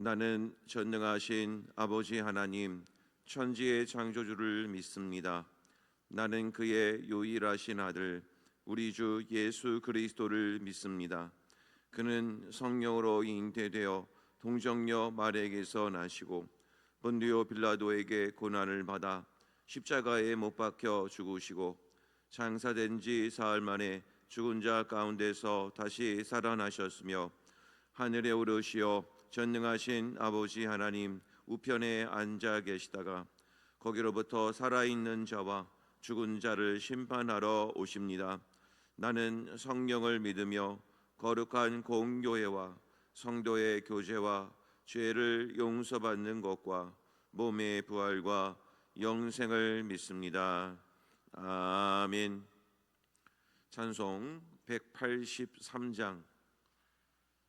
나는 전능하신 아버지 하나님, 천지의 창조주를 믿습니다. 나는 그의 유일하신 아들, 우리 주 예수 그리스도를 믿습니다. 그는 성령으로 잉태되어 동정녀 마리아에게서 나시고 본디오 빌라도에게 고난을 받아 십자가에 못 박혀 죽으시고 장사된 지 사흘 만에 죽은 자 가운데서 다시 살아나셨으며 하늘에 오르시어 전능하신 아버지 하나님 우편에 앉아 계시다가 거기로부터 살아있는 자와 죽은 자를 심판하러 오십니다. 나는 성령을 믿으며 거룩한 공교회와 성도의 교제와 죄를 용서받는 것과 몸의 부활과 영생을 믿습니다. 아멘. 찬송 183장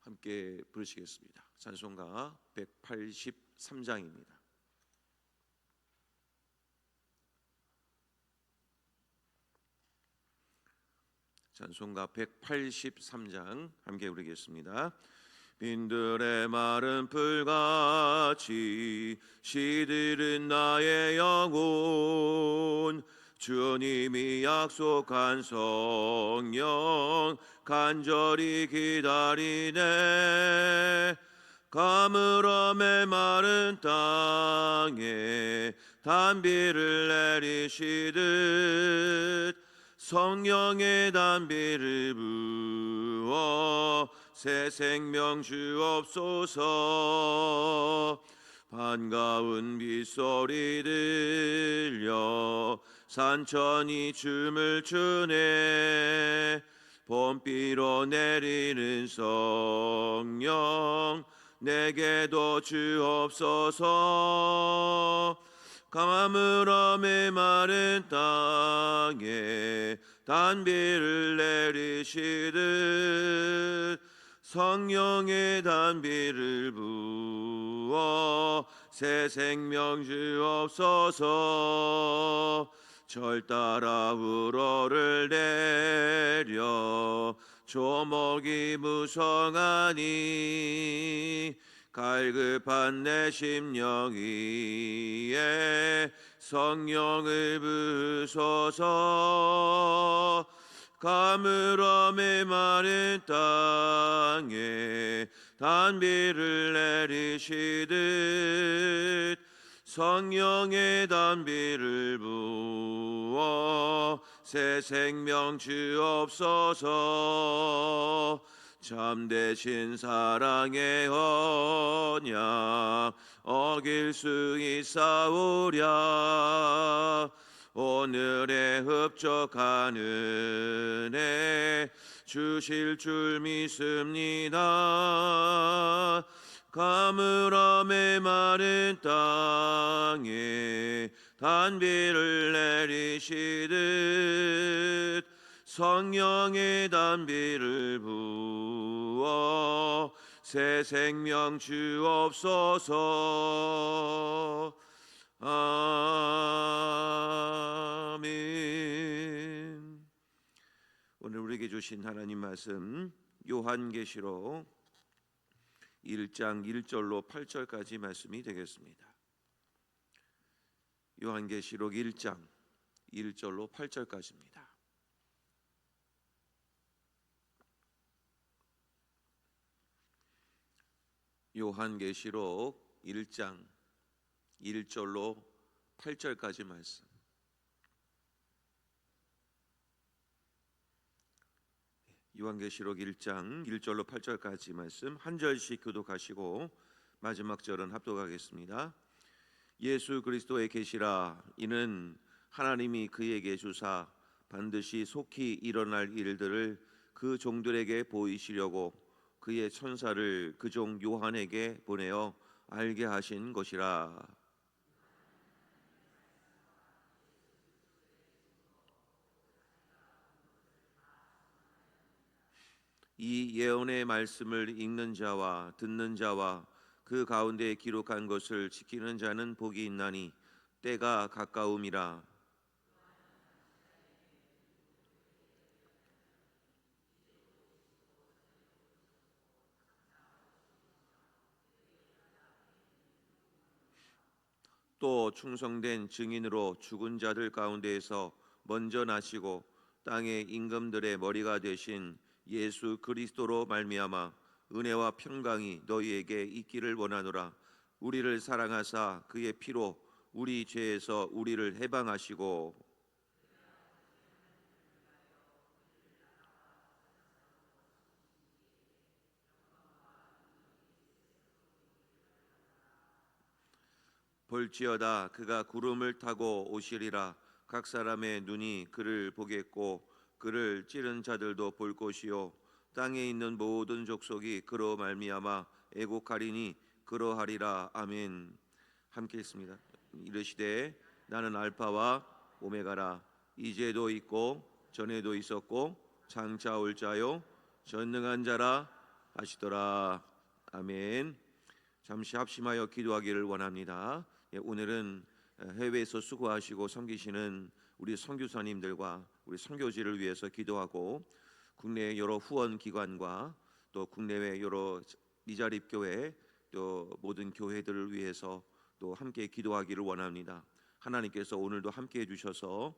함께 부르시겠습니다. 찬송가 183장입니다. 찬송가 183장 함께 부르겠습니다. 빈들의 마른 풀같이 시들은 나의 영혼, 주님이 약속한 성령 간절히 기다리네. 가물어 메마른 땅에 단비를 내리시듯 성령의 단비를 부어 새 생명 주옵소서. 반가운 빗소리 들려 산천이 춤을 추네. 봄비로 내리는 성령 내게도 주옵소서. 가물어 메마른 땅에 단비를 내리시듯 성령의 단비를 부어 새 생명 주옵소서. 절 따라 우러를 내려 조목이 무성하니 갈급한 내 심령 위에 성령을 부으소서. 가물어 메마른 땅에 단비를 내리시듯 성령의 단비를 부어 새 생명 주옵소서. 참되신 사랑의 언약 어길 수 있사오랴. 오늘의 흡족한 은혜 주실 줄 믿습니다. 가물어 메마른 땅에 단비를 내리시듯 성령의 단비를 부어 새 생명 주옵소서. 아멘. 오늘 우리에게 주신 하나님 말씀 요한계시록 1장 1절로 8절까지 말씀이 되겠습니다. 요한계시록 1장 1절로 8절까지입니다. 요한계시록 1장 1절로 8절까지 말씀. 요한계시록 1장 1절로 8절까지 말씀 한 절씩 교독하시고 마지막 절은 합독하겠습니다. 예수 그리스도의 계시라. 이는 하나님이 그에게 주사 반드시 속히 일어날 일들을 그 종들에게 보이시려고 그의 천사를 그 종 요한에게 보내어 알게 하신 것이라. 이 예언의 말씀을 읽는 자와 듣는 자와 그 가운데 기록한 것을 지키는 자는 복이 있나니 때가 가까움이라. 또 충성된 증인으로 죽은 자들 가운데에서 먼저 나시고 땅의 임금들의 머리가 되신 예수 그리스도로 말미암아 은혜와 평강이 너희에게 있기를 원하노라. 우리를 사랑하사 그의 피로 우리 죄에서 우리를 해방하시고 볼지어다 그가 구름을 타고 오시리라. 각 사람의 눈이 그를 보겠고 그를 찌른 자들도 볼 것이요 땅에 있는 모든 족속이 그로 말미암아 애곡하리니 그러하리라. 아멘. 함께 있습니다. 이르시되 나는 알파와 오메가라. 이제도 있고 전에도 있었고 장차 올 자요 전능한 자라 하시더라. 아멘. 잠시 합심하여 기도하기를 원합니다. 오늘은 해외에서 수고하시고 섬기시는 우리 선교사님들과 우리 선교지를 위해서 기도하고 국내 여러 후원 기관과 또 국내외 여러 미자립 교회 또 모든 교회들을 위해서 또 함께 기도하기를 원합니다. 하나님께서 오늘도 함께 해주셔서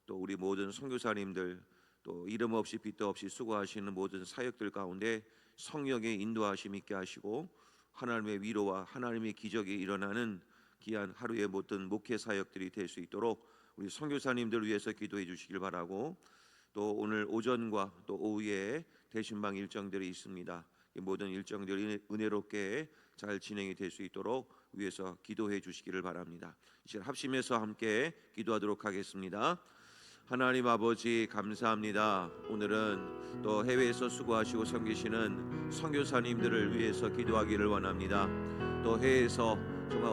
또 우리 모든 선교사님들 또 이름 없이 빚도 없이 수고하시는 모든 사역들 가운데 성령의 인도하심 있게 하시고 하나님의 위로와 하나님의 기적이 일어나는 귀한 하루의 모든 목회 사역들이 될 수 있도록 우리 선교사님들 위해서 기도해 주시길 바라고 또 오늘 오전과 또 오후에 대신방 일정들이 있습니다. 이 모든 일정들이 은혜롭게 잘 진행이 될 수 있도록 위해서 기도해 주시기를 바랍니다. 이제 합심해서 함께 기도하도록 하겠습니다. 하나님 아버지 감사합니다. 오늘은 또 해외에서 수고하시고 섬기시는 선교사님들을 위해서 기도하기를 원합니다. 또 해외에서 정말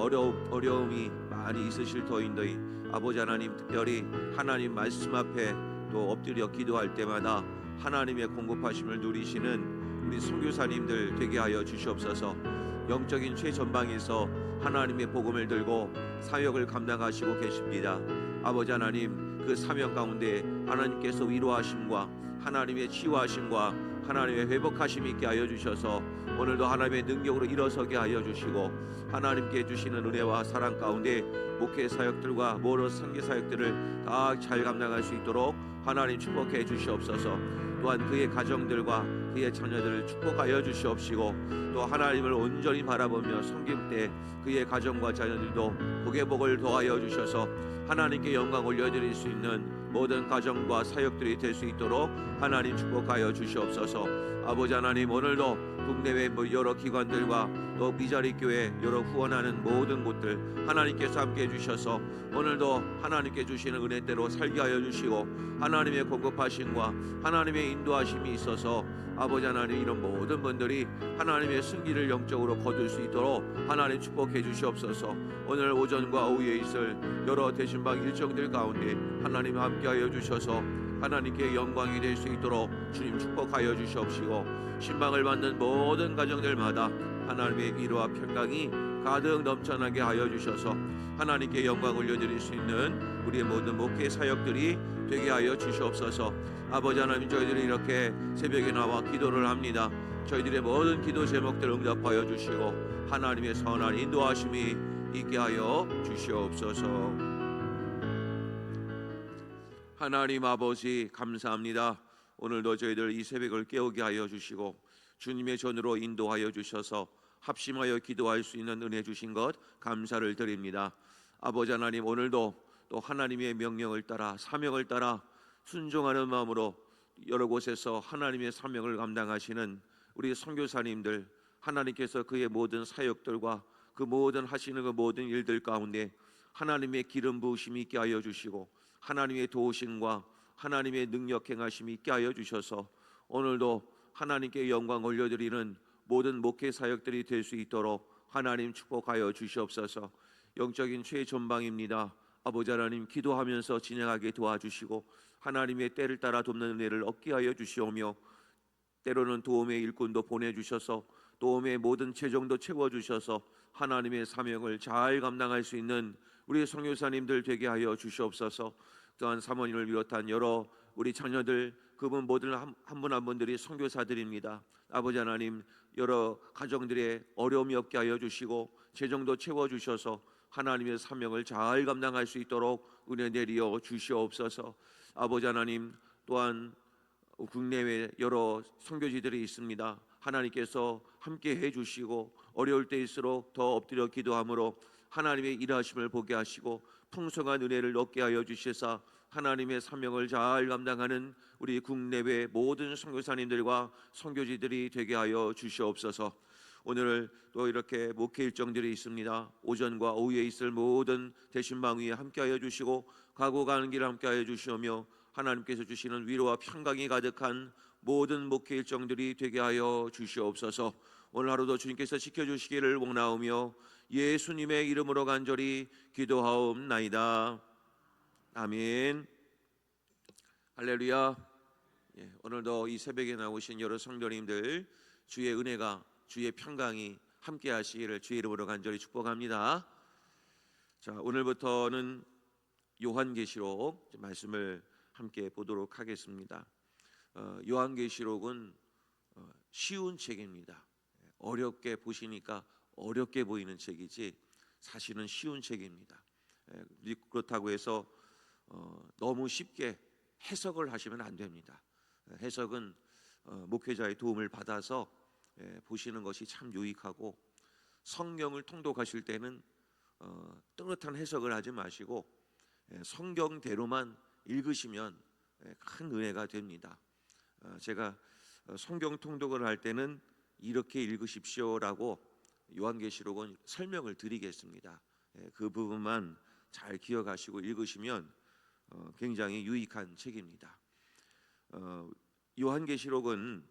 어려움이 많이 있으실 터인데 아버지 하나님 특별히 하나님 말씀 앞에 또 엎드려 기도할 때마다 하나님의 공급하심을 누리시는 우리 선교사님들 되게 하여 주시옵소서. 영적인 최전방에서 하나님의 복음을 들고 사역을 감당하시고 계십니다. 아버지 하나님 그 사명 가운데 하나님께서 위로하심과 하나님의 치유하심과 하나님의 회복하심 있게 하여 주셔서 오늘도 하나님의 능력으로 일어서게 하여 주시고 하나님께 주시는 은혜와 사랑 가운데 목회 사역들과 모든 선교 사역들을 다 잘 감당할 수 있도록 하나님 축복해 주시옵소서. 또한 그의 가정들과 그의 자녀들을 축복하여 주시옵시고 또 하나님을 온전히 바라보며 섬길 때 그의 가정과 자녀들도 복의 복을 더하여 주셔서 하나님께 영광 올려드릴 수 있는 모든 가정과 사역들이 될 수 있도록 하나님 축복하여 주시옵소서. 아버지 하나님 오늘도 국내외 여러 기관들과 또 미자리 교회 여러 후원하는 모든 곳들 하나님께서 함께 해주셔서 오늘도 하나님께 주시는 은혜대로 살게 하여 주시고 하나님의 공급하심과 하나님의 인도하심이 있어서 아버지 하나님 이런 모든 분들이 하나님의 승리를 영적으로 거둘 수 있도록 하나님 축복해 주시옵소서. 오늘 오전과 오후에 있을 여러 대신방 일정들 가운데 하나님 함께하여 주셔서 하나님께 영광이 될 수 있도록 주님 축복하여 주시옵시고 신방을 받는 모든 가정들마다 하나님의 위로와 평강이 가득 넘쳐나게 하여 주셔서 하나님께 영광 올려드릴 수 있는 우리의 모든 목회 사역들이 되게 하여 주시옵소서. 아버지 하나님 저희들이 이렇게 새벽에 나와 기도를 합니다. 저희들의 모든 기도 제목들 응답하여 주시고 하나님의 선한 인도하심이 있게 하여 주시옵소서. 하나님 아버지 감사합니다. 오늘도 저희들 이 새벽을 깨우게 하여 주시고 주님의 전으로 인도하여 주셔서 합심하여 기도할 수 있는 은혜 주신 것 감사를 드립니다. 아버지 하나님 오늘도 또 하나님의 명령을 따라 사명을 따라 순종하는 마음으로 여러 곳에서 하나님의 사명을 감당하시는 우리 선교사님들 하나님께서 그의 모든 사역들과 그 모든 하시는 그 모든 일들 가운데 하나님의 기름 부으심이 있게 하여 주시고 하나님의 도우심과 하나님의 능력 행하심이 있게 하여 주셔서 오늘도 하나님께 영광 올려드리는 모든 목회 사역들이 될 수 있도록 하나님 축복하여 주시옵소서. 영적인 최전방입니다. 아버지 하나님 기도하면서 진행하게 도와주시고 하나님의 때를 따라 돕는 은혜를 얻게 하여 주시오며 때로는 도움의 일꾼도 보내주셔서 도움의 모든 재정도 채워주셔서 하나님의 사명을 잘 감당할 수 있는 우리 선교사님들 되게 하여 주시옵소서. 또한 사모님을 비롯한 여러 우리 자녀들 그분 모든 한 분 한 분들이 선교사들입니다. 아버지 하나님 여러 가정들의 어려움이 없게 하여 주시고 재정도 채워주셔서 하나님의 사명을 잘 감당할 수 있도록 은혜 내리어 주시옵소서. 아버지 하나님, 또한 국내외 여러 선교지들이 있습니다. 하나님께서 함께 해주시고 어려울 때일수록 더 엎드려 기도함으로 하나님의 일하심을 보게 하시고 풍성한 은혜를 얻게 하여 주시사 하나님의 사명을 잘 감당하는 우리 국내외 모든 선교사님들과 선교지들이 되게 하여 주시옵소서. 오늘 또 이렇게 목회 일정들이 있습니다. 오전과 오후에 있을 모든 대신방 위에 함께하여 주시고 가고 가는 길 함께하여 주시오며 하나님께서 주시는 위로와 평강이 가득한 모든 목회 일정들이 되게 하여 주시옵소서. 오늘 하루도 주님께서 지켜주시기를 원하오며 예수님의 이름으로 간절히 기도하옵나이다. 아멘. 할렐루야. 오늘도 이 새벽에 나오신 여러 성도님들 주의 은혜가, 주의 평강이 함께 하시기를 주의 이름으로 간절히 축복합니다. 자, 오늘부터는 요한계시록 말씀을 함께 보도록 하겠습니다. 요한계시록은 쉬운 책입니다. 어렵게 보시니까 어렵게 보이는 책이지 사실은 쉬운 책입니다. 그렇다고 해서 너무 쉽게 해석을 하시면 안 됩니다. 해석은 목회자의 도움을 받아서 보시는 것이 참 유익하고, 성경을 통독하실 때는 뚜렷한 해석을 하지 마시고 성경대로만 읽으시면 큰 은혜가 됩니다. 제가 성경 통독을 할 때는 이렇게 읽으십시오라고 요한계시록은 설명을 드리겠습니다. 그 부분만 잘 기억하시고 읽으시면 굉장히 유익한 책입니다. 요한계시록은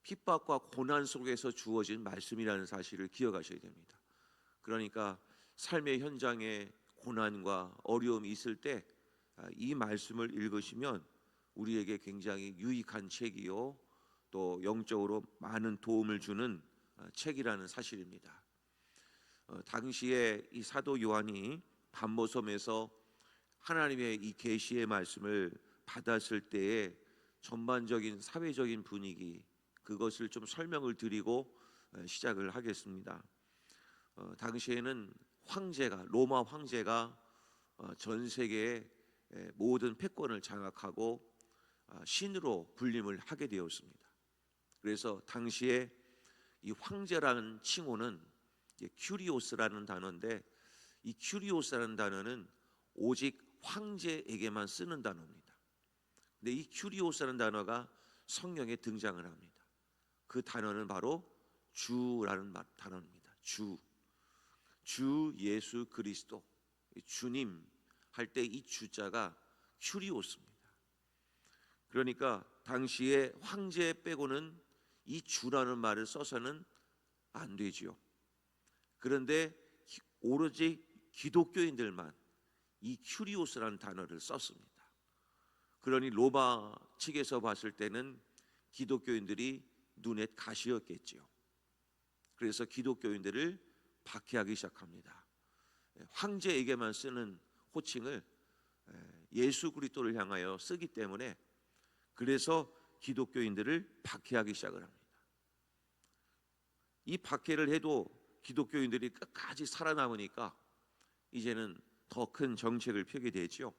핍박과 고난 속에서 주어진 말씀이라는 사실을 기억하셔야 됩니다. 그러니까 삶의 현장에 고난과 어려움이 있을 때 이 말씀을 읽으시면 우리에게 굉장히 유익한 책이요, 또 영적으로 많은 도움을 주는 책이라는 사실입니다. 당시에 이 사도 요한이 반모섬에서 하나님의 이 계시의 말씀을 받았을 때의 전반적인 사회적인 분위기, 그것을 좀 설명을 드리고 시작을 하겠습니다. 당시에는 로마 황제가 전 세계의 모든 패권을 장악하고 신으로 군림을 하게 되었습니다. 그래서 당시에 이 황제라는 칭호는 큐리오스라는 단어인데, 이 큐리오스라는 단어는 오직 황제에게만 쓰는 단어입니다. 근데 이 큐리오스라는 단어가 성경에 등장을 합니다. 그 단어는 바로 주라는 단어입니다. 주 예수 그리스도, 주님 할 때 이 주자가 큐리오스입니다. 그러니까 당시에 황제 빼고는 이 주라는 말을 써서는 안 되지요. 그런데 오로지 기독교인들만 이 큐리오스라는 단어를 썼습니다. 그러니 로마 측에서 봤을 때는 기독교인들이 눈에 가시였겠지요. 그래서 기독교인들을 박해하기 시작합니다. 황제에게만 쓰는 호칭을 예수 그리스도를 향하여 쓰기 때문에, 그래서 기독교인들을 박해하기 시작을 합니다. 이 박해를 해도 기독교인들이 끝까지 살아남으니까 이제는 더 큰 정책을 펴게 되죠.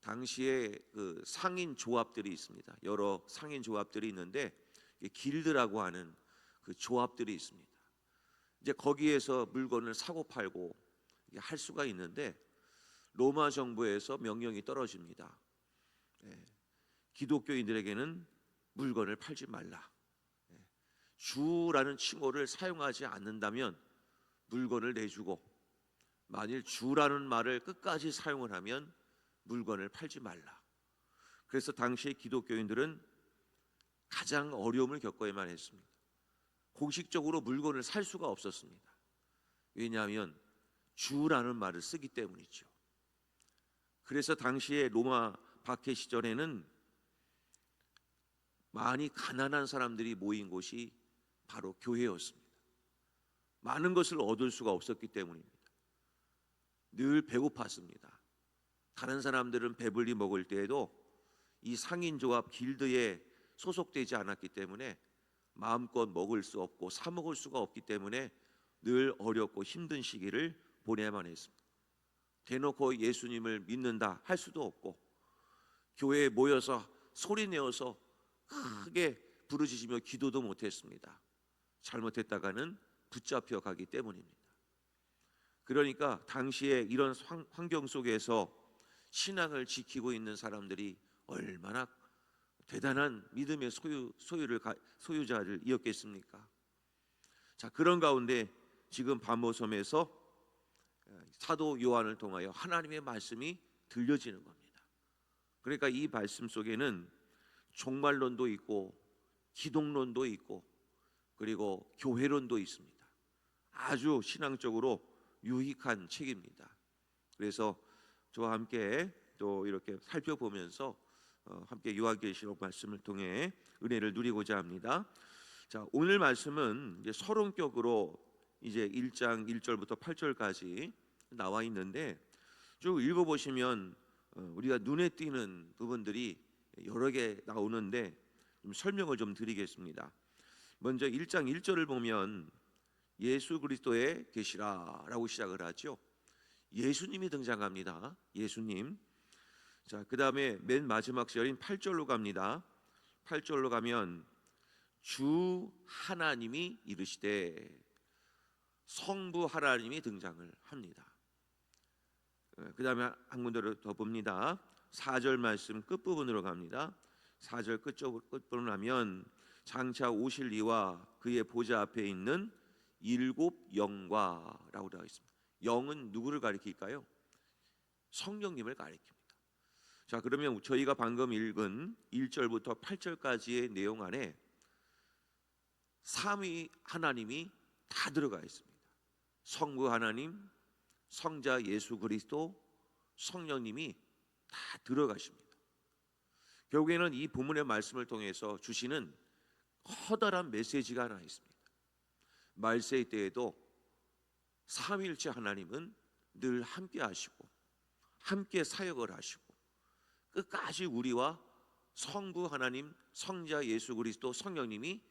당시에 그 상인 조합들이 있습니다. 여러 상인 조합들이 있는데 길드라고 하는 그 조합들이 있습니다. 이제 거기에서 물건을 사고 팔고 할 수가 있는데 로마 정부에서 명령이 떨어집니다. 기독교인들에게는 물건을 팔지 말라. 주라는 칭호를 사용하지 않는다면 물건을 내주고, 만일 주라는 말을 끝까지 사용을 하면 물건을 팔지 말라. 그래서 당시 기독교인들은 가장 어려움을 겪어야만 했습니다. 공식적으로 물건을 살 수가 없었습니다. 왜냐하면 주라는 말을 쓰기 때문이죠. 그래서 당시에 로마 박해 시절에는 많이 가난한 사람들이 모인 곳이 바로 교회였습니다. 많은 것을 얻을 수가 없었기 때문입니다. 늘 배고팠습니다. 다른 사람들은 배불리 먹을 때에도 이 상인조합 길드에 소속되지 않았기 때문에 마음껏 먹을 수 없고 사 먹을 수가 없기 때문에 늘 어렵고 힘든 시기를 보내야만 했습니다. 대놓고 예수님을 믿는다 할 수도 없고, 교회에 모여서 소리 내어서 크게 부르짖으며 기도도 못했습니다. 잘못했다가는 붙잡혀 가기 때문입니다. 그러니까 당시에 이런 환경 속에서 신앙을 지키고 있는 사람들이 얼마나 대단한 믿음의 소유자들이었겠습니까? 자, 그런 가운데 지금 반모섬에서 사도 요한을 통하여 하나님의 말씀이 들려지는 겁니다. 그러니까 이 말씀 속에는 종말론도 있고 기독론도 있고 그리고 교회론도 있습니다. 아주 신앙적으로 유익한 책입니다. 그래서 저와 함께 또 이렇게 살펴보면서 함께 요한계시록 말씀을 통해 은혜를 누리고자 합니다. 자, 오늘 말씀은 이제 서론격으로 이제 1장 1절부터 8절까지 나와 있는데, 쭉 읽어보시면 우리가 눈에 띄는 부분들이 여러 개 나오는데 좀 설명을 좀 드리겠습니다. 먼저 1장 1절을 보면 예수 그리스도의 계시라라고 시작을 하죠. 예수님이 등장합니다. 예수님. 자, 그 다음에 맨 마지막 절인 8절로 갑니다. 8절로 가면 주 하나님이 이르시되, 성부 하나님이 등장을 합니다. 그 다음에 한 군데를 더 봅니다. 4절 말씀 끝부분으로 갑니다. 4절 끝부분 하면 장차 오실 이와 그의 보좌 앞에 있는 일곱 영과라고 되어 있습니다. 영은 누구를 가리킬까요? 성령님을 가리킵니다. 자, 그러면 저희가 방금 읽은 1절부터 8절까지의 내용 안에 삼위 하나님이 다 들어가 있습니다. 성부 하나님, 성자 예수 그리스도, 성령님이 다 들어가십니다. 결국에는 이 본문의 말씀을 통해서 주시는 커다란 메시지가 하나 있습니다. 말세의 때에도 삼위일체 하나님은 늘 함께 하시고 함께 사역을 하시고 끝까지 우리와 성부 하나님, 성자 예수 그리스도, 성령님이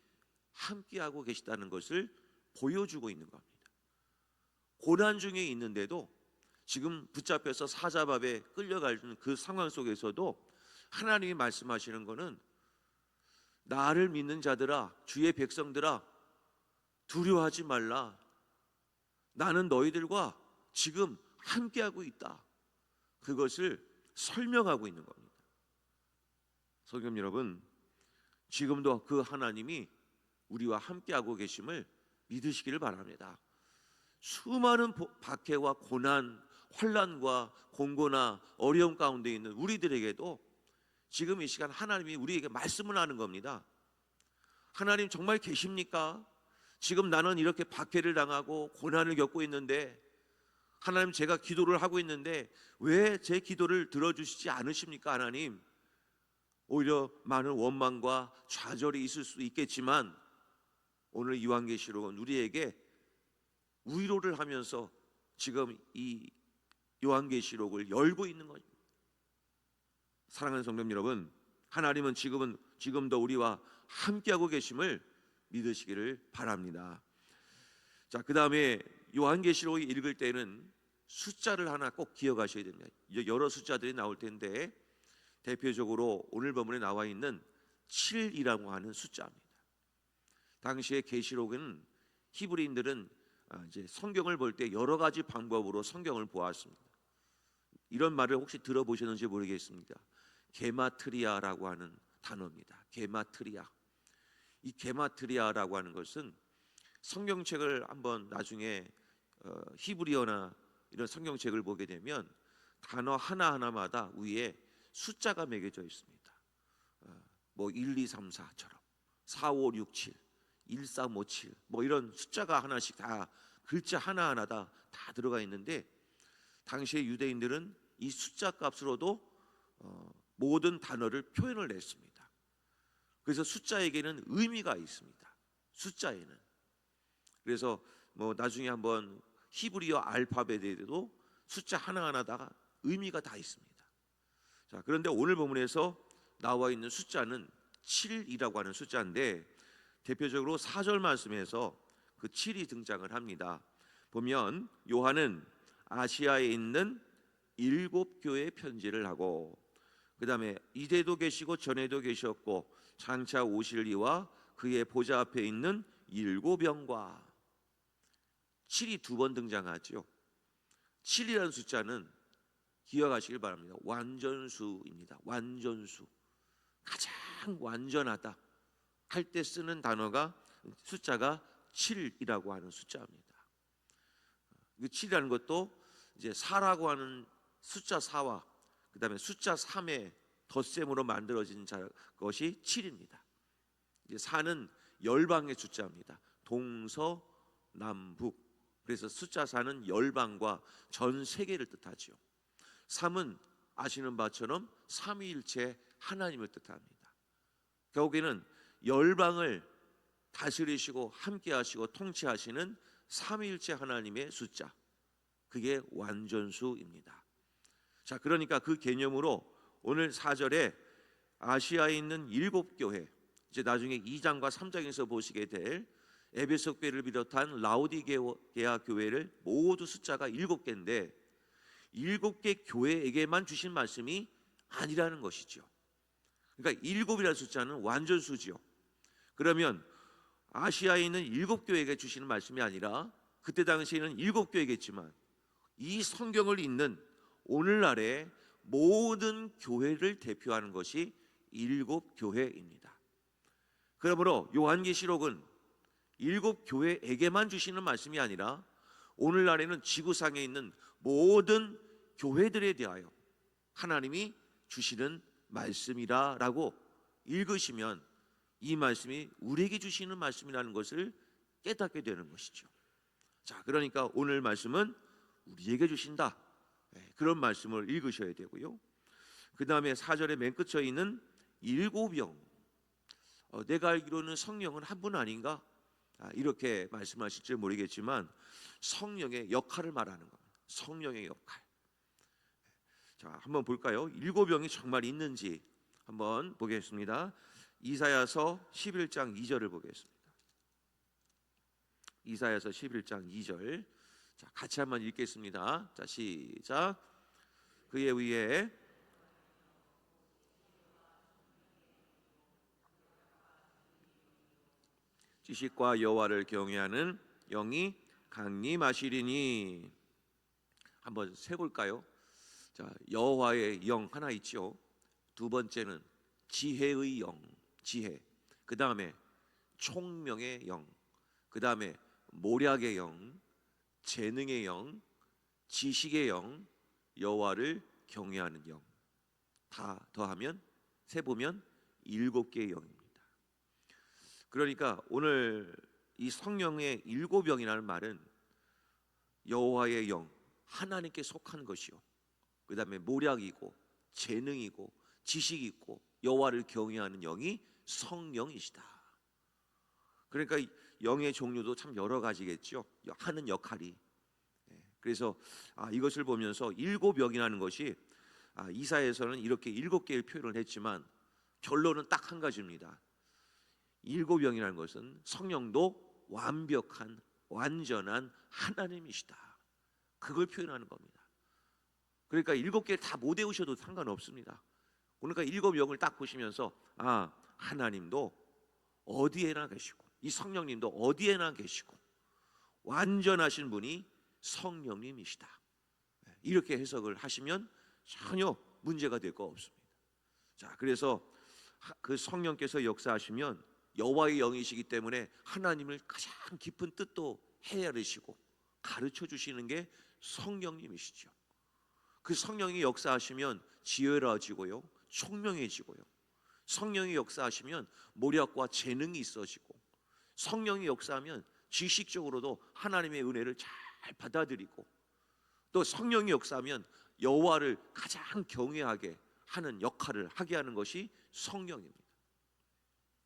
함께하고 계시다는 것을 보여주고 있는 겁니다. 고난 중에 있는데도 지금 붙잡혀서 사자밥에 끌려가는 그 상황 속에서도 하나님이 말씀하시는 것은 나를 믿는 자들아, 주의 백성들아, 두려워하지 말라. 나는 너희들과 지금 함께하고 있다. 그것을 설명하고 있는 겁니다. 성도 여러분, 지금도 그 하나님이 우리와 함께하고 계심을 믿으시기를 바랍니다. 수많은 박해와 고난, 환난과 공고나 어려움 가운데 있는 우리들에게도 지금 이 시간 하나님이 우리에게 말씀을 하는 겁니다. 하나님 정말 계십니까? 지금 나는 이렇게 박해를 당하고 고난을 겪고 있는데, 하나님 제가 기도를 하고 있는데 왜 제 기도를 들어주시지 않으십니까? 하나님, 오히려 많은 원망과 좌절이 있을 수 있겠지만 오늘 요한계시록은 우리에게 위로를 하면서 지금 이 요한계시록을 열고 있는 겁니다. 사랑하는 성도 여러분, 하나님은 지금도 우리와 함께하고 계심을 믿으시기를 바랍니다. 자, 그 다음에 요한계시록을 읽을 때는 숫자를 하나 꼭 기억하셔야 됩니다. 여러 숫자들이 나올 텐데 대표적으로 오늘 본문에 나와 있는 7이라고 하는 숫자입니다. 당시의 계시록은 히브리인들은 이제 성경을 볼 때 여러 가지 방법으로 성경을 보았습니다. 이런 말을 혹시 들어보셨는지 모르겠습니다. 게마트리아라고 하는 단어입니다. 게마트리아. 이 게마트리아라고 하는 것은 성경책을 한번 나중에 히브리어나 이런 성경책을 보게 되면 단어 하나하나마다 위에 숫자가 매겨져 있습니다. 뭐 1, 2, 3, 4처럼 4, 5, 6, 7, 1, 3, 5, 7 뭐 이런 숫자가 하나씩 다 글자 하나하나 다 들어가 있는데, 당시의 유대인들은 이 숫자 값으로도 모든 단어를 표현을 했습니다. 그래서 숫자에게는 의미가 있습니다. 숫자에는. 그래서 뭐 나중에 한번 히브리어 알파벳에도 숫자 하나하나다가 의미가 다 있습니다. 자, 그런데 오늘 본문에서 나와 있는 숫자는 7이라고 하는 숫자인데, 대표적으로 4절 말씀에서 그 7이 등장을 합니다. 보면 요한은 아시아에 있는 7교회에 편지를 하고, 그 다음에 이때도 계시고 전에도 계셨고 장차 오실 이와 그의 보좌 앞에 있는 7영과, 7이 두 번 등장하죠. 7이라는 숫자는 기억하시길 바랍니다. 완전수입니다. 완전수, 가장 완전하다 할 때 쓰는 단어가, 숫자가 7이라고 하는 숫자입니다. 그 7이라는 것도 이제 4라고 하는 숫자 4와 그 다음에 숫자 3의 덧셈으로 만들어진 것이 7입니다. 이제 4는 열방의 숫자입니다. 동서남북. 그래서 숫자 4는 열방과 전 세계를 뜻하죠. 3은 아시는 바처럼 삼위일체 하나님을 뜻합니다. 결국에는 열방을 다스리시고 함께하시고 통치하시는 삼위일체 하나님의 숫자, 그게 완전수입니다. 자, 그러니까 그 개념으로 오늘 4절에 아시아에 있는 7교회, 이제 나중에 2장과 3장에서 보시게 될 에베소 교회를 비롯한 라오디게아 교회를 모두 숫자가 7개인데 7개 교회에게만 주신 말씀이 아니라는 것이죠. 그러니까 7이라는 숫자는 완전수죠. 그러면 아시아에 있는 7교회에게 주시는 말씀이 아니라 그때 당시에는 7교회겠지만 이 성경을 읽는 오늘날의 모든 교회를 대표하는 것이 7교회입니다. 그러므로 요한계시록은 7교회에게만 주시는 말씀이 아니라 오늘날에는 지구상에 있는 모든 교회들에 대하여 하나님이 주시는 말씀이라고 읽으시면 이 말씀이 우리에게 주시는 말씀이라는 것을 깨닫게 되는 것이죠. 자, 그러니까 오늘 말씀은 우리에게 주신다, 그런 말씀을 읽으셔야 되고요. 그 다음에 4절의 맨 끝에 있는 7영, 내가 알기로는 성령은 한 분 아닌가? 이렇게 말씀하실지 모르겠지만 성령의 역할을 말하는 겁니다. 성령의 역할. 자, 한번 볼까요? 7영이 정말 있는지 한번 보겠습니다. 이사야서 11장 2절을 보겠습니다. 이사야서 11장 2절. 자, 같이 한번 읽겠습니다. 자, 시작. 그의 위에 지식과 여호와를 경외하는 영이 강림하시리니. 한번 세볼까요? 자, 여호와의 영 하나 있죠. 두 번째는 지혜의 영, 지혜. 그 다음에 총명의 영. 그 다음에 모략의 영, 재능의 영, 지식의 영, 여호와를 경외하는 영. 다 더하면, 세보면 7개의 영입니다. 그러니까 오늘 이 성령의 7영이라는 말은 여호와의 영, 하나님께 속한 것이요, 그 다음에 모략이고 재능이고 지식이 있고 여호와를 경외하는 영이 성령이시다. 그러니까 영의 종류도 참 여러 가지겠죠. 하는 역할이. 그래서 이것을 보면서 7영이라는 것이 이사야에서는 이렇게 7개의 표현을 했지만 결론은 딱 한 가지입니다. 7영이라는 것은 성령도 완벽한 완전한 하나님이시다, 그걸 표현하는 겁니다. 그러니까 7개를 다 못 외우셔도 상관없습니다. 그러니까 7영을 딱 보시면서 하나님도 어디에나 계시고 이 성령님도 어디에나 계시고 완전하신 분이 성령님이시다, 이렇게 해석을 하시면 전혀 문제가 될 거 없습니다. 자, 그래서 그 성령께서 역사하시면 여호와의 영이시기 때문에 하나님을 가장 깊은 뜻도 헤아리시고 가르쳐 주시는 게 성령님이시죠. 그 성령이 역사하시면 지혜로워지고요, 총명해지고요. 성령이 역사하시면 모략과 재능이 있어지고, 성령이 역사하면 지식적으로도 하나님의 은혜를 잘 받아들이고, 또 성령이 역사하면 여호와를 가장 경외하게 하는 역할을 하게 하는 것이 성령입니다.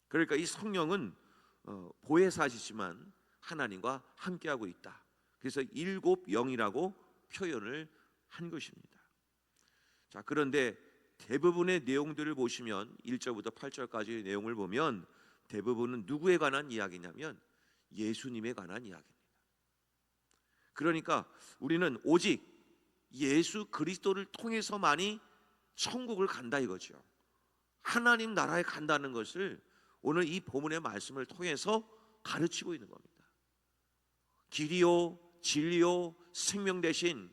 그러니까 이 성령은 보혜사시지만 하나님과 함께하고 있다. 그래서 7영이라고 표현을 한 것입니다. 자, 그런데 대부분의 내용들을 보시면 1절부터 8절까지의 내용을 보면 대부분은 누구에 관한 이야기냐면 예수님에 관한 이야기입니다. 그러니까 우리는 오직 예수 그리스도를 통해서만이 천국을 간다 이거죠. 하나님 나라에 간다는 것을 오늘 이 본문의 말씀을 통해서 가르치고 있는 겁니다. 길이요 진리요 생명 되신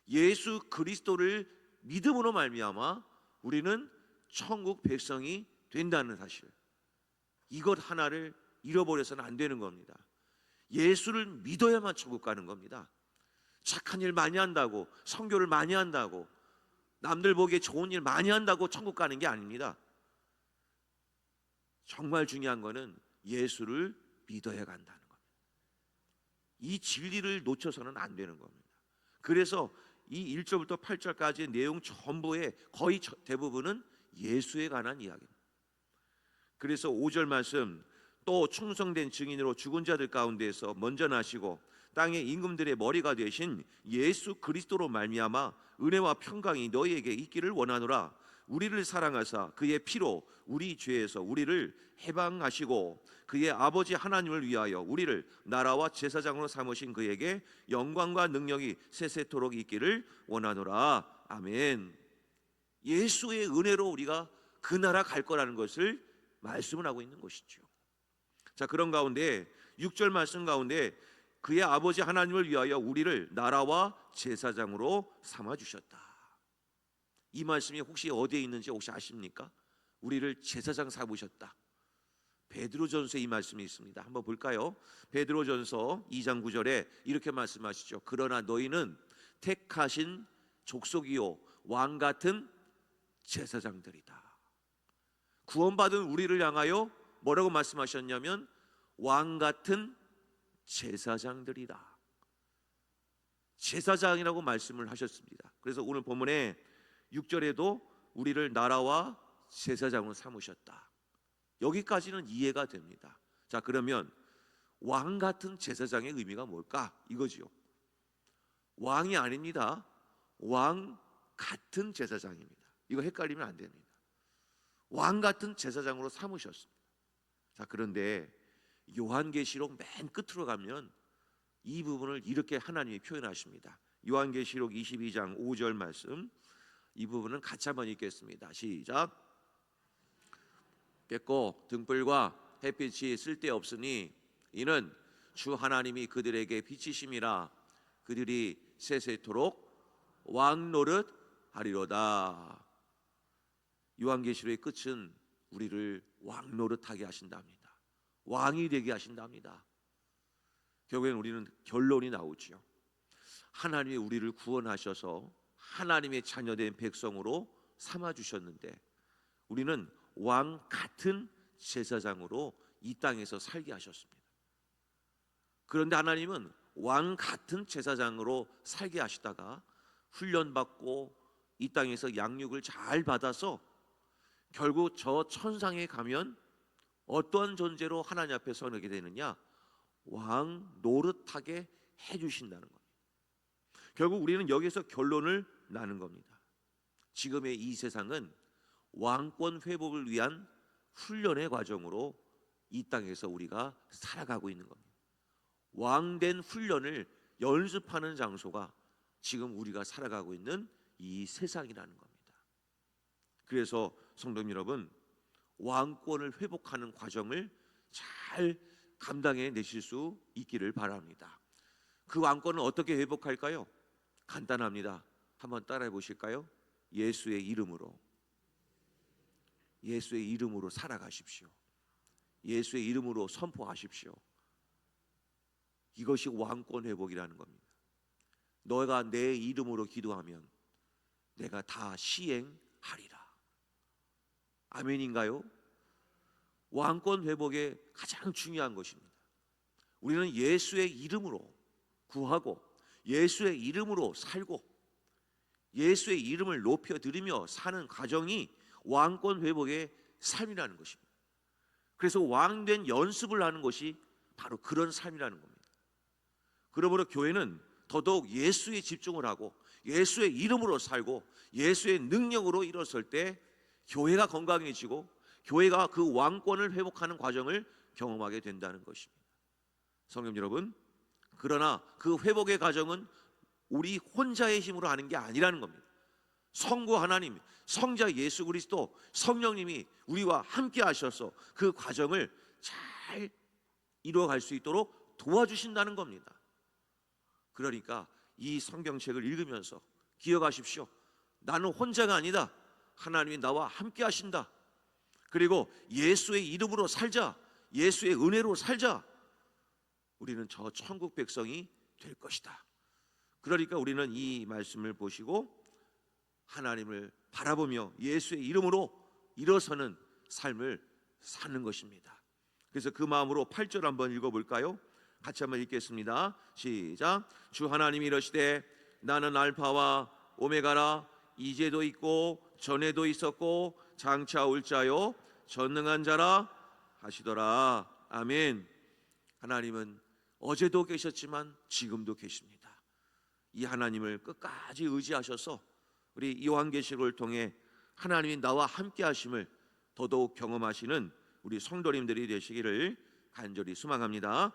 예수 그리스도를 믿음으로 말미암아 우리는 천국 백성이 된다는 사실, 이것 하나를 잃어버려서는 안 되는 겁니다. 예수를 믿어야만 천국 가는 겁니다. 착한 일 많이 한다고, 선교를 많이 한다고, 남들 보기에 좋은 일 많이 한다고 천국 가는 게 아닙니다. 정말 중요한 거는 예수를 믿어야 간다는 겁니다. 이 진리를 놓쳐서는 안 되는 겁니다. 그래서 이 1절부터 8절까지의 내용 전부의 거의 대부분은 예수에 관한 이야기입니다. 그래서 5절 말씀, 또 충성된 증인으로 죽은 자들 가운데서 먼저 나시고 땅의 임금들의 머리가 되신 예수 그리스도로 말미암아 은혜와 평강이 너희에게 있기를 원하노라. 우리를 사랑하사 그의 피로 우리 죄에서 우리를 해방하시고 그의 아버지 하나님을 위하여 우리를 나라와 제사장으로 삼으신 그에게 영광과 능력이 세세토록 있기를 원하노라. 아멘. 예수의 은혜로 우리가 그 나라 갈 거라는 것을 말씀을 하고 있는 것이죠. 자, 그런 가운데 6절 말씀 가운데 그의 아버지 하나님을 위하여 우리를 나라와 제사장으로 삼아 주셨다. 이 말씀이 혹시 어디에 있는지 혹시 아십니까? 우리를 제사장 삼으셨다. 베드로전서에 이 말씀이 있습니다. 한번 볼까요? 베드로전서 2장 9절에 이렇게 말씀하시죠. 그러나 너희는 택하신 족속이요 왕 같은 제사장들이다. 구원받은 우리를 향하여 뭐라고 말씀하셨냐면 왕 같은 제사장들이다. 제사장이라고 말씀을 하셨습니다. 그래서 오늘 본문에 6절에도 우리를 나라와 제사장으로 삼으셨다. 여기까지는 이해가 됩니다. 자, 그러면 왕 같은 제사장의 의미가 뭘까? 이거지요. 왕이 아닙니다. 왕 같은 제사장입니다. 이거 헷갈리면 안 됩니다. 왕 같은 제사장으로 삼으셨습니다. 자, 그런데 요한계시록 맨 끝으로 가면 이 부분을 이렇게 하나님이 표현하십니다. 요한계시록 22장 5절 말씀, 이 부분은 같이 한번 읽겠습니다. 시작. 깼고 등불과 햇빛이 쓸데없으니 이는 주 하나님이 그들에게 빛이심이라 그들이 세세토록 왕 노릇 하리로다. 요한계시록의 끝은 우리를 왕 노릇하게 하신답니다. 왕이 되게 하신답니다. 결국엔 우리는 결론이 나오죠. 하나님이 우리를 구원하셔서 하나님의 자녀된 백성으로 삼아주셨는데 우리는 왕 같은 제사장으로 이 땅에서 살게 하셨습니다. 그런데 하나님은 왕 같은 제사장으로 살게 하시다가 훈련받고 이 땅에서 양육을 잘 받아서 결국 저 천상에 가면 어떠한 존재로 하나님 앞에 서게 되느냐? 왕 노릇하게 해주신다는 겁니다. 결국 우리는 여기서 결론을 나는 겁니다. 지금의 이 세상은 왕권 회복을 위한 훈련의 과정으로 이 땅에서 우리가 살아가고 있는 겁니다. 왕된 훈련을 연습하는 장소가 지금 우리가 살아가고 있는 이 세상이라는 겁니다. 그래서 성도 여러분, 왕권을 회복하는 과정을 잘 감당해 내실 수 있기를 바랍니다. 그 왕권은 어떻게 회복할까요? 간단합니다. 한번 따라해 보실까요? 예수의 이름으로, 예수의 이름으로 살아가십시오. 예수의 이름으로 선포하십시오. 이것이 왕권 회복이라는 겁니다. 너가 내 이름으로 기도하면 내가 다 시행하리라. 아멘인가요? 왕권 회복의 가장 중요한 것입니다. 우리는 예수의 이름으로 구하고 예수의 이름으로 살고 예수의 이름을 높여드리며 사는 과정이 왕권 회복의 삶이라는 것입니다. 그래서 왕된 연습을 하는 것이 바로 그런 삶이라는 겁니다. 그러므로 교회는 더더욱 예수에 집중을 하고 예수의 이름으로 살고 예수의 능력으로 일어설 때 교회가 건강해지고 교회가 그 왕권을 회복하는 과정을 경험하게 된다는 것입니다. 성도 여러분, 그러나 그 회복의 과정은 우리 혼자의 힘으로 하는 게 아니라는 겁니다. 성부 하나님, 성자 예수 그리스도, 성령님이 우리와 함께 하셔서 그 과정을 잘 이루어갈 수 있도록 도와주신다는 겁니다. 그러니까 이 성경책을 읽으면서 기억하십시오. 나는 혼자가 아니다. 하나님이 나와 함께 하신다. 그리고 예수의 이름으로 살자. 예수의 은혜로 살자. 우리는 저 천국 백성이 될 것이다. 그러니까 우리는 이 말씀을 보시고 하나님을 바라보며 예수의 이름으로 일어서는 삶을 사는 것입니다. 그래서 그 마음으로 8절 한번 읽어볼까요? 같이 한번 읽겠습니다. 시작. 주 하나님이 이러시되 나는 알파와 오메가라. 이제도 있고 전에도 있었고 장차 올 자요 전능한 자라 하시더라. 아멘. 하나님은 어제도 계셨지만 지금도 계십니다. 이 하나님을 끝까지 의지하셔서 우리 요한계시록을 통해 하나님이 나와 함께 하심을 더더욱 경험하시는 우리 성도님들이 되시기를 간절히 소망합니다.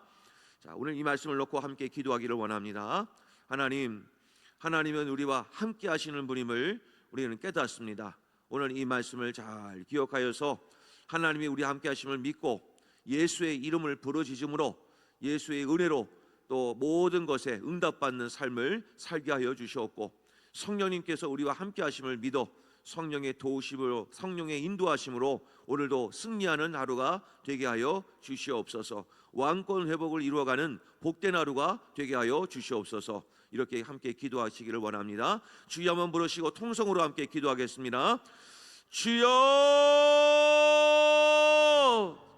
자, 오늘 이 말씀을 놓고 함께 기도하기를 원합니다. 하나님은 우리와 함께 하시는 분임을 우리는 깨닫습니다. 오늘 이 말씀을 잘 기억하여서 하나님이 우리와 함께 하심을 믿고 예수의 이름을 부르짖음으로 예수의 은혜로 또 모든 것에 응답받는 삶을 살게 하여 주시옵고, 성령님께서 우리와 함께 하심을 믿어 성령의 도우심으로, 성령의 인도하심으로 오늘도 승리하는 하루가 되게 하여 주시옵소서. 왕권 회복을 이루어가는 복된 하루가 되게 하여 주시옵소서. 이렇게 함께 기도하시기를 원합니다. 주여 한번 부르시고 통성으로 함께 기도하겠습니다. 주여!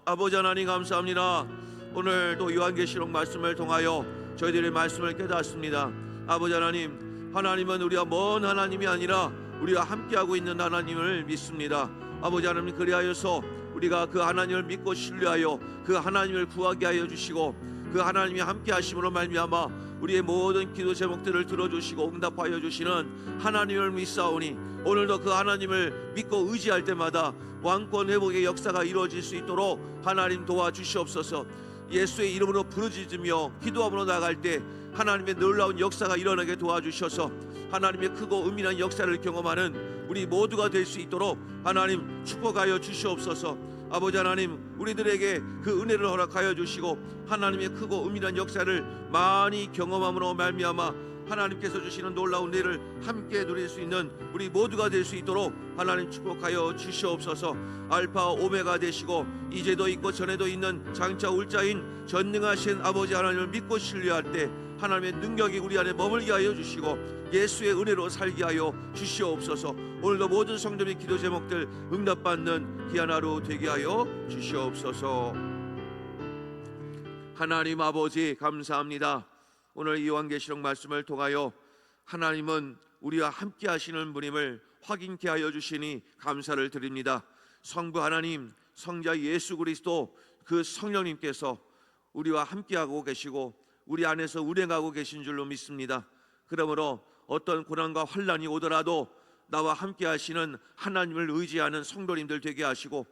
아버지 하나님 감사합니다. 오늘도 요한계시록 말씀을 통하여 저희들의 말씀을 깨닫습니다. 아버지 하나님, 하나님은 우리와 먼 하나님이 아니라 우리와 함께하고 있는 하나님을 믿습니다. 아버지 하나님, 그리하여서 우리가 그 하나님을 믿고 신뢰하여 그 하나님을 구하게 하여 주시고, 그 하나님이 함께 하심으로 말미암아 우리의 모든 기도 제목들을 들어주시고 응답하여 주시는 하나님을 믿사오니, 오늘도 그 하나님을 믿고 의지할 때마다 왕권 회복의 역사가 이루어질 수 있도록 하나님 도와주시옵소서. 예수의 이름으로 부르짖으며 기도함으로 나갈 때 하나님의 놀라운 역사가 일어나게 도와주셔서 하나님의 크고 은밀한 역사를 경험하는 우리 모두가 될 수 있도록 하나님 축복하여 주시옵소서. 아버지 하나님, 우리들에게 그 은혜를 허락하여 주시고 하나님의 크고 은밀한 역사를 많이 경험함으로 말미암아 하나님께서 주시는 놀라운 은혜를 함께 누릴 수 있는 우리 모두가 될 수 있도록 하나님 축복하여 주시옵소서. 알파 오메가 되시고 이제도 있고 전에도 있는 장차 올 자인 전능하신 아버지 하나님을 믿고 신뢰할 때 하나님의 능력이 우리 안에 머물게 하여 주시고 예수의 은혜로 살게 하여 주시옵소서. 오늘도 모든 성도의 기도 제목들 응답받는 귀한 하루 되게 하여 주시옵소서. 하나님 아버지 감사합니다. 오늘 이 요한계시록 말씀을 통하여 하나님은 우리와 함께 하시는 분임을 확인케 하여 주시니 감사를 드립니다. 성부 하나님, 성자 예수 그리스도 그 성령님께서 우리와 함께하고 계시고 우리 안에서 운행하고 계신 줄로 믿습니다. 그러므로 어떤 고난과 환난이 오더라도 나와 함께 하시는 하나님을 의지하는 성도님들 되게 하시고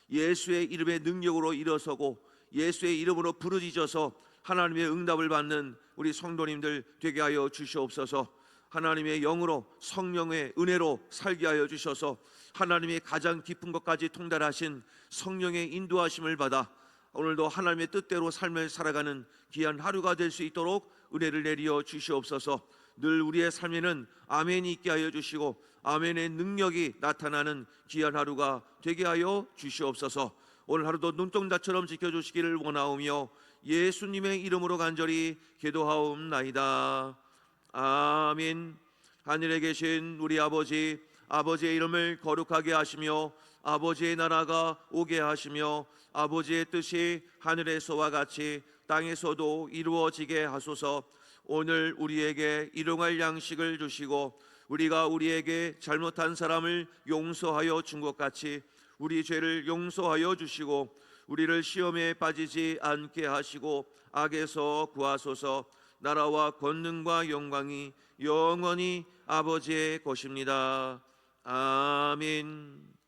예수의 이름의 능력으로 일어서고 예수의 이름으로 부르짖어서 하나님의 응답을 받는 우리 성도님들 되게 하여 주시옵소서. 하나님의 영으로 성령의 은혜로 살게 하여 주셔서 하나님의 가장 깊은 것까지 통달하신 성령의 인도하심을 받아 오늘도 하나님의 뜻대로 삶을 살아가는 귀한 하루가 될 수 있도록 은혜를 내리어 주시옵소서. 늘 우리의 삶에는 아멘이 있게 하여 주시고 아멘의 능력이 나타나는 귀한 하루가 되게 하여 주시옵소서. 오늘 하루도 눈동자처럼 지켜주시기를 원하오며 예수님의 이름으로 간절히 기도하옵나이다. 아멘. 하늘에 계신 우리 아버지, 아버지의 이름을 거룩하게 하시며 아버지의 나라가 오게 하시며 아버지의 뜻이 하늘에서와 같이 땅에서도 이루어지게 하소서. 오늘 우리에게 일용할 양식을 주시고 우리가 우리에게 잘못한 사람을 용서하여 준 것 같이 우리 죄를 용서하여 주시고 우리를 시험에 빠지지 않게 하시고 악에서 구하소서. 나라와 권능과 영광이 영원히 아버지의 것입니다. 아멘.